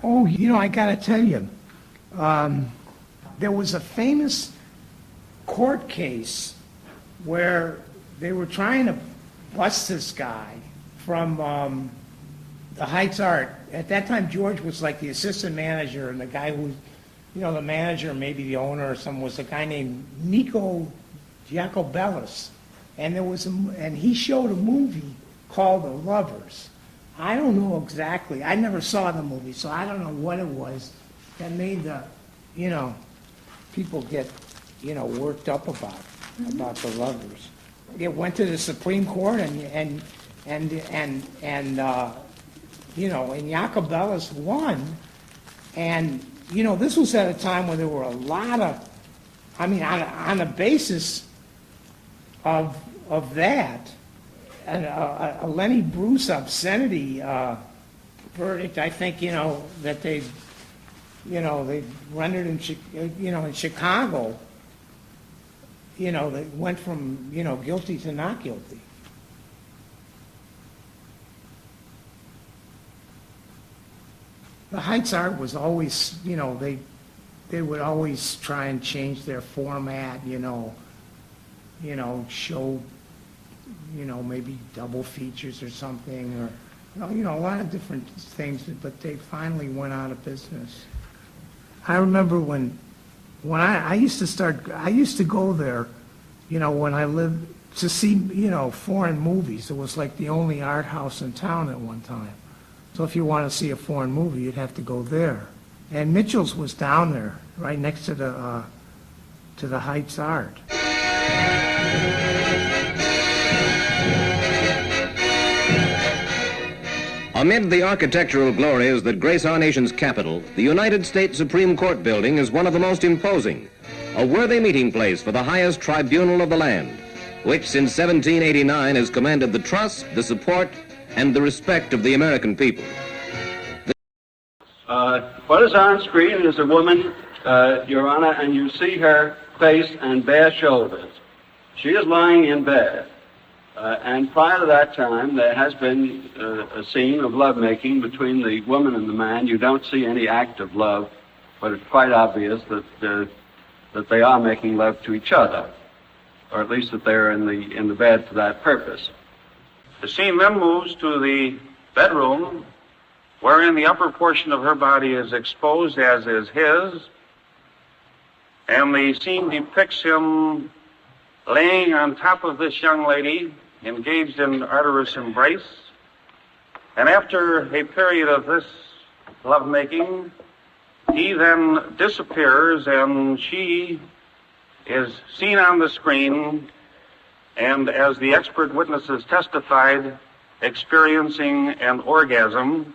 Oh, I gotta tell you, there was a famous court case where they were trying to bust this guy from the Heights Art. At that time, George was like the assistant manager, and the guy who, the manager, maybe the owner or someone, was a guy named Nico Giacobellis. And and he showed a movie called The Lovers. I don't know exactly. I never saw the movie, so I don't know what it was that made the, people get, worked up about The Lovers. It went to the Supreme Court, and Iacobellis won. And, this was at a time when there were a lot of, on the basis of that, a Lenny Bruce obscenity verdict, I think, that they rendered in Chicago, they went from, guilty to not guilty. The Heights Art was always, they would always try and change their format, show, maybe double features or something, or, a lot of different things, but they finally went out of business. I remember when I used to go there, when I lived, to see, foreign movies. It was like the only art house in town at one time. So if you want to see a foreign movie, you'd have to go there. And Mitchell's was down there, right next to the Heights Art. Amid the architectural glories that grace our nation's capital, the United States Supreme Court building is one of the most imposing, a worthy meeting place for the highest tribunal of the land, which since 1789 has commanded the trust, the support, and the respect of the American people. What is on screen is a woman, Your Honor, and you see her face and bare shoulders. She is lying in bed. And prior to that time, there has been a scene of lovemaking between the woman and the man. You don't see any act of love, but it's quite obvious that they are making love to each other, or at least that they're in the bed for that purpose. The scene then moves to the bedroom, wherein the upper portion of her body is exposed, as is his, and the scene depicts him laying on top of this young lady, engaged in ardorous embrace. And after a period of this lovemaking, he then disappears, and she is seen on the screen, and as the expert witnesses testified, experiencing an orgasm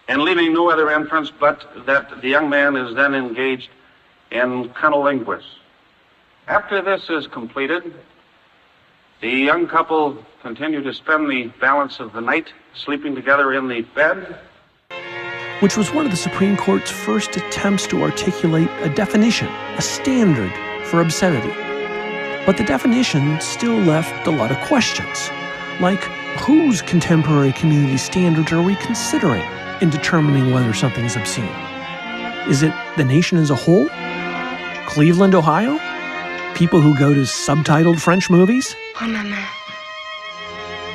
and leaving no other entrance but that the young man is then engaged in cunnilingus. After this is completed, the young couple continue to spend the balance of the night sleeping together in the bed. Which was one of the Supreme Court's first attempts to articulate a definition, a standard for obscenity. But the definition still left a lot of questions, like whose contemporary community standards are we considering in determining whether something is obscene? Is it the nation as a whole? Cleveland, Ohio? People who go to subtitled French movies? Oh, Maman.